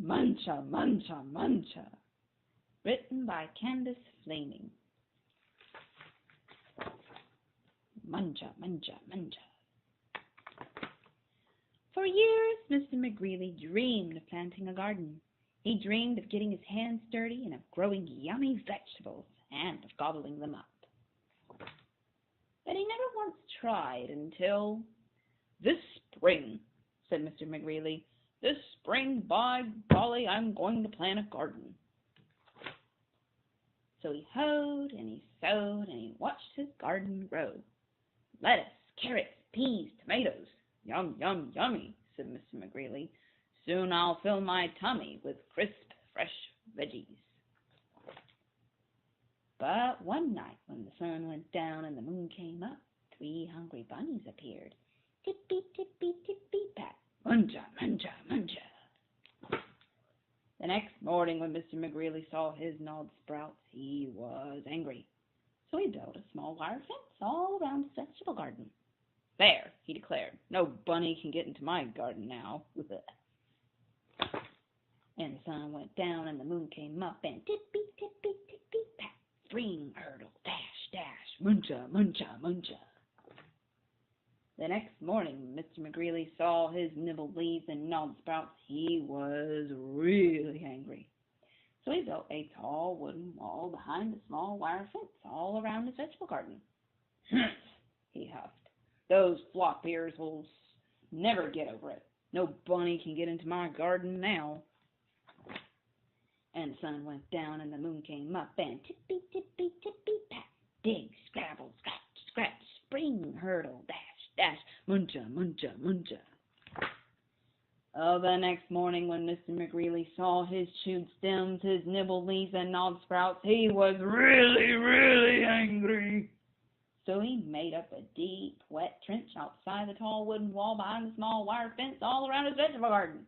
Muncha, Muncha, Muncha. Written by Candace, Fleming. Muncha, Muncha, Muncha. For years, Mr. McGreely dreamed of planting a garden. He dreamed of getting his hands dirty and of growing yummy vegetables and of gobbling them up. But he never once tried until... "This spring," said Mr. McGreely, "this spring, by golly, I'm going to plant a garden." So he hoed and he sowed and he watched his garden grow. "Lettuce, carrots, peas, tomatoes. Yum, yum, yummy," said Mr. McGreely. "Soon I'll fill my tummy with crisp, fresh veggies." But one night when the sun went down and the moon came up, 3 hungry bunnies appeared. Tippy, tippy, tippy, pat. Muncha, muncha, muncha. The next morning when Mr. McGreely saw his gnawed sprouts, he was angry. So he built a small wire fence all around his vegetable garden. "There," he declared, "no bunny can get into my garden now." And the sun went down and the moon came up and tippy, tippy, tippy, pat. Spring, hurdle, dash, dash, muncha, muncha, muncha. The next morning, Mr. McGreely saw his nibbled leaves and gnawed sprouts. He was really angry. So he built a tall wooden wall behind a small wire fence all around his vegetable garden. "Humph," he huffed. "Those flop ears will never get over it. No bunny can get into my garden now." And the sun went down and the moon came up and tippy, tippy, tippy, pat. Dig, scrabble, scratch, scratch, spring, hurdle, dash, dash, muncha, muncha, muncha. The next morning when Mr. McGreely saw his chewed stems, his nibbled leaves, and gnawed sprouts, he was really, really angry. So he made up a deep, wet trench outside the tall wooden wall behind the small wire fence all around his vegetable garden.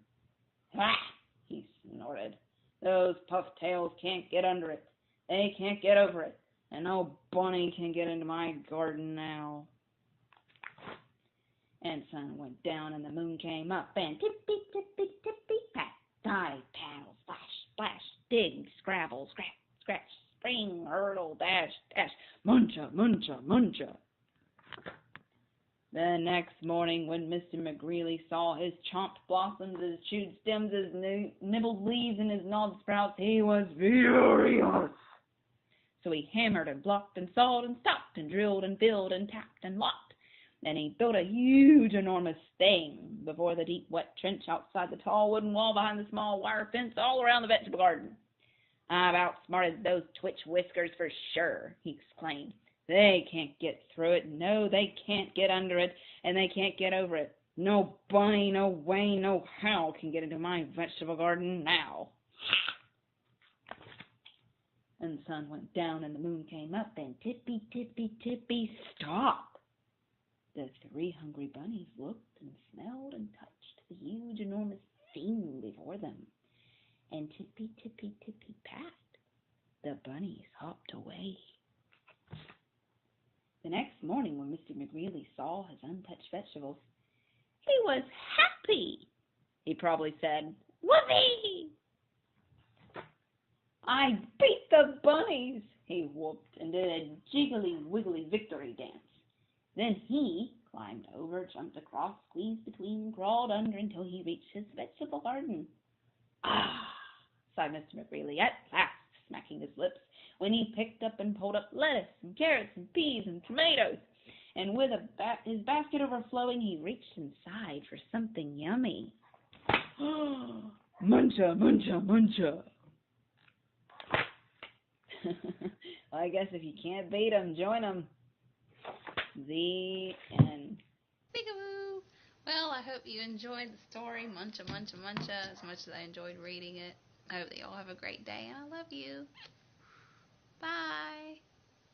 "Ha!" he snorted. "Those pufftails can't get under it. They can't get over it. And no bunny can get into my garden now." And the sun went down and the moon came up and tippy, tippy, tippy, pat. Dive, paddle, splash, splash, dig, scrabble, scratch, scratch, spring, hurdle, dash, dash, muncha, muncha, muncha. The next morning when Mr. McGreely saw his chomped blossoms, his chewed stems, his nibbled leaves, and his gnawed sprouts, he was furious. So he hammered and blocked and sawed and stopped and drilled and filled and tapped and locked. Then he built a huge, enormous thing before the deep, wet trench outside the tall wooden wall behind the small wire fence all around the vegetable garden. "I've outsmarted those twitch whiskers for sure," he exclaimed. "They can't get through it. No, they can't get under it, and they can't get over it. No bunny, no way, no how can get into my vegetable garden now." And the sun went down and the moon came up and tippy, tippy, tippy, stop. The 3 hungry bunnies looked and smelled and touched the huge, enormous thing before them. And tippy, tippy, tippy, pat, the bunnies hopped away. The next morning when Mr. McGreely saw his untouched vegetables, he was happy. He probably said, "Whoopee! I beat the bunnies!" He whooped and did a jiggly wiggly victory dance. Then he climbed over, jumped across, squeezed between, crawled under until he reached his vegetable garden. "Ah," sighed Mr. McGreely, at last, smacking his lips, when he picked up and pulled up lettuce and carrots and peas and tomatoes. And with his basket overflowing, he reached inside for something yummy. "Muncha, muncha, muncha." Well, I guess if you can't beat 'em, join 'em. The end. Peekaboo! Well, I hope you enjoyed the story, Muncha, Muncha, Muncha, as much as I enjoyed reading it. I hope that you all have a great day, and I love you. Bye!